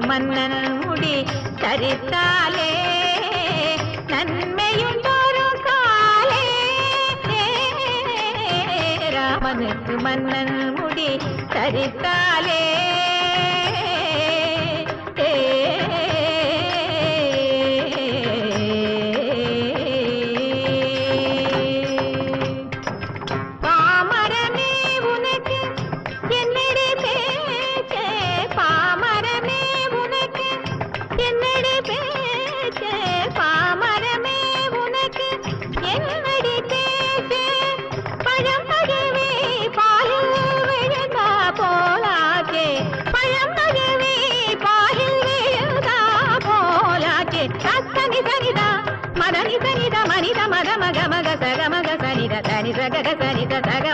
மன்னன் முடி தரித்தாலே நன்மையும் தோறும் காலே ராமனுக்கு மன்னன் முடி தரித்தாலே மனித மத மக மக சக மக சனித தனி சக சனித சக